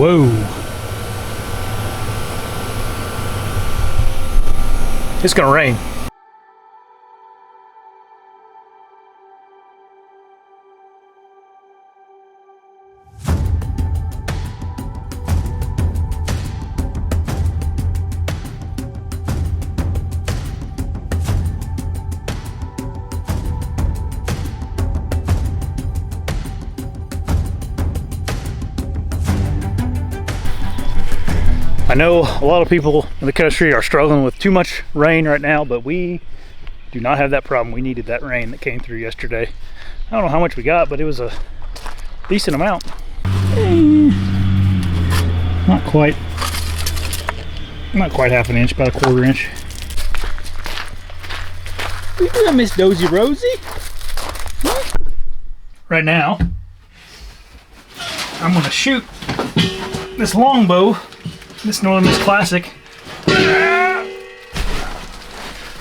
Whoa. It's gonna rain. I know a lot of people in the country are struggling with too much rain right now, but we do not have that problem. We needed that rain that came through yesterday. I don't know how much we got, but it was a decent amount. Not quite half an inch, about a quarter inch. What you doing, Miss Dozy Rosie? Huh? Right now, I'm gonna shoot this longbow, this Northern Miss Classic,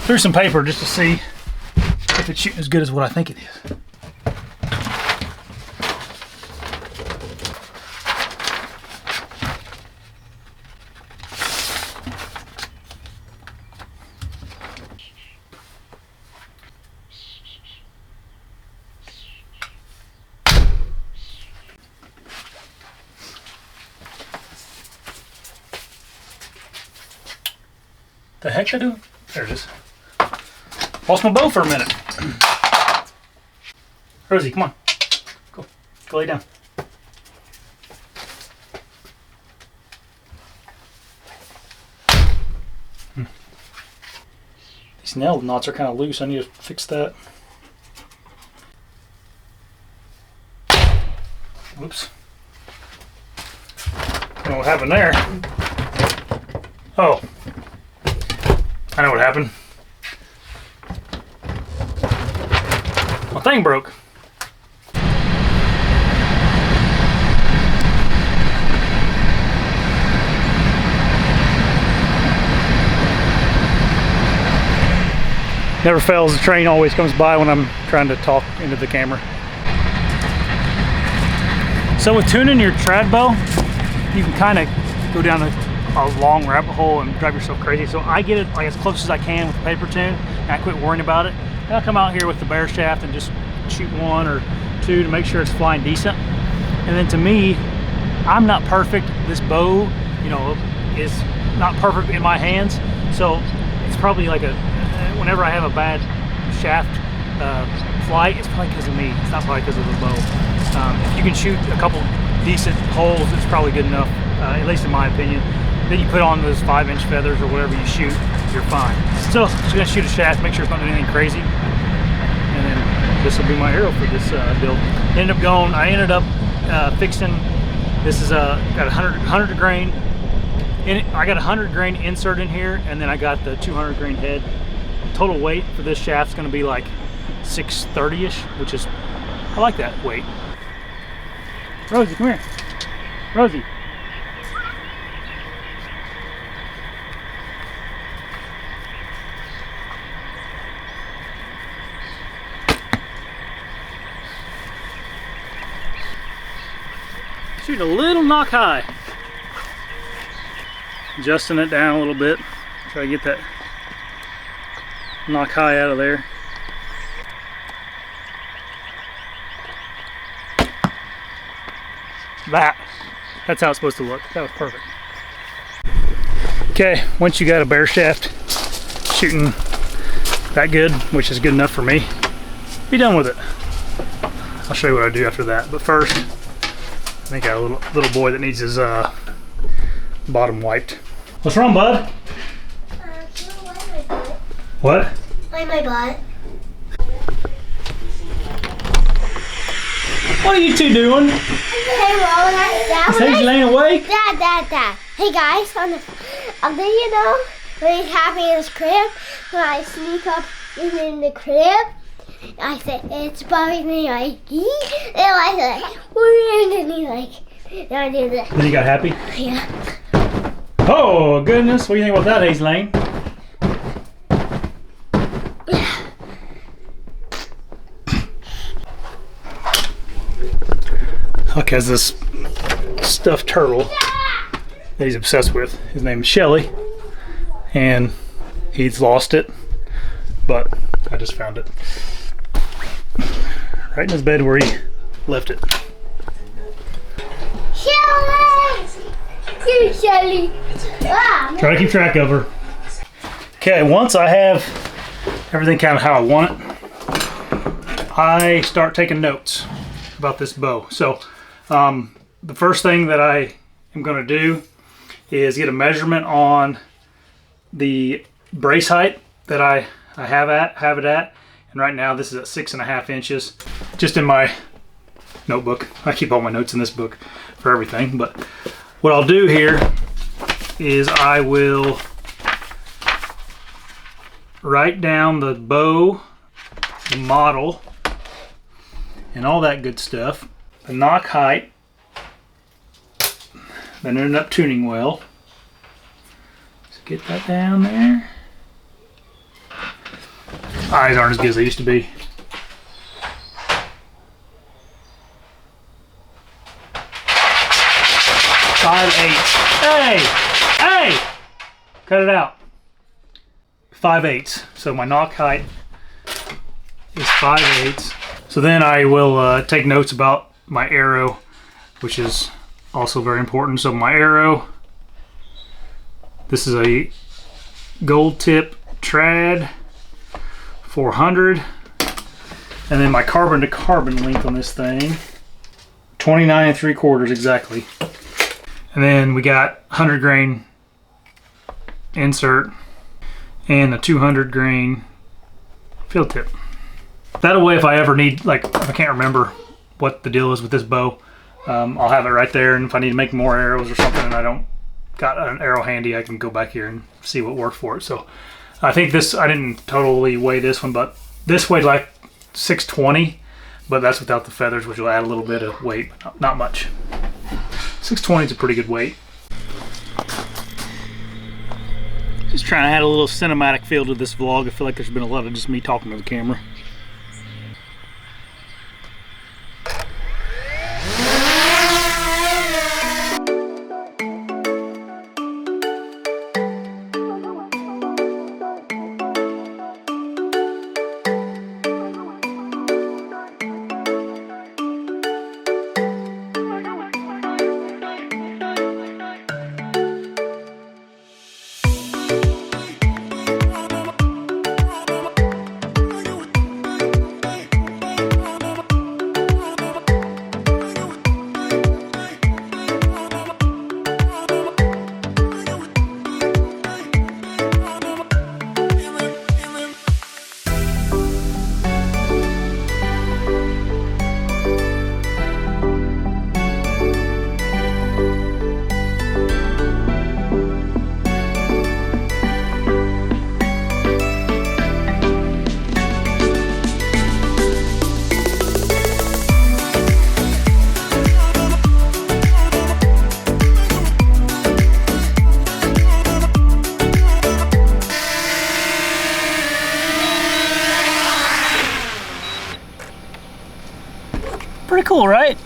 through some paper just to see if it's shooting as good as what I think it is. The heck I do? There it is. Lost my bow for a minute. Rosie, come on. Go lay down. These nail knots are kind of loose. I need to fix that. Whoops. I don't know what happened there. Oh. I know what happened. My thing broke. Never fails, the train always comes by when I'm trying to talk into the camera. So with tuning your trad bow, you can kind of go down a long rabbit hole and drive yourself crazy. So I get it like as close as I can with the paper tune, and I quit worrying about it. And I'll come out here with the bare shaft and just shoot one or two to make sure it's flying decent. And then to me, I'm not perfect. This bow, you know, is not perfect in my hands. So it's probably like whenever I have a bad shaft flight, it's probably because of me. It's not probably because of the bow. If you can shoot a couple decent holes, it's probably good enough, at least in my opinion. Then you put on those 5-inch feathers or whatever you shoot, you're fine. So just gonna shoot a shaft, make sure it's not doing anything crazy, and then this will be my arrow for this build. I ended up fixing. This is got 100 grain. I got a 100 grain insert in here, and then I got the 200 grain head. Total weight for this shaft's gonna be like 630-ish, which is, I like that weight. Rosie, come here. Rosie. Shooting a little knock high. Adjusting it down a little bit. Try to get that knock high out of there. That's how it's supposed to look. That was perfect. Okay, once you got a bare shaft shooting that good, which is good enough for me, be done with it. I'll show you what I do after that. But first, I think I got a little boy that needs his bottom wiped. What's wrong, bud? What? Wipe my butt. What are you two doing? Hey, well, Is Hazel laying awake? Dad. Hey guys, on the you know, when he's happy in his crib, when I sneak up in the crib, I say, it's Bobby, and he's like, and I say, weird, and he's like, then I do this. Then you got happy? Yeah. Oh, goodness. What do you think about that, Hazel Lane? Huck has this stuffed turtle that he's obsessed with. His name is Shelly, and he's lost it, but I just found it right in his bed where he left it. Shelly! Here, Shelly. Ah, Try to keep track of her. Okay, once I have everything kind of how I want it, I start taking notes about this bow. So the first thing that I am going to do is get a measurement on the brace height that I have it at. And right now this is at 6.5 inches. Just in my notebook. I keep all my notes in this book for everything. But what I'll do here is I will write down the bow, the model, and all that good stuff. The knock height, then ended up tuning well. So get that down there. Eyes aren't as good as they used to be. Hey! Hey! Cut it out. 5/8. So my knock height is 5/8. So then I will take notes about my arrow, which is also very important. So my arrow, this is a gold tip trad 400, and then my carbon to carbon length on this thing 29 3/4 exactly. And then we got 100 grain insert and a 200 grain field tip. That way, if I ever need, like, if I can't remember what the deal is with this bow, I'll have it right there. And if I need to make more arrows or something and I don't got an arrow handy, I can go back here and see what works for it. So I think this, I didn't totally weigh this one, but this weighed like 620, but that's without the feathers, which will add a little bit of weight, but not much. 620 is a pretty good weight. Just trying to add a little cinematic feel to this vlog. I feel like there's been a lot of just me talking to the camera. Pretty cool, right?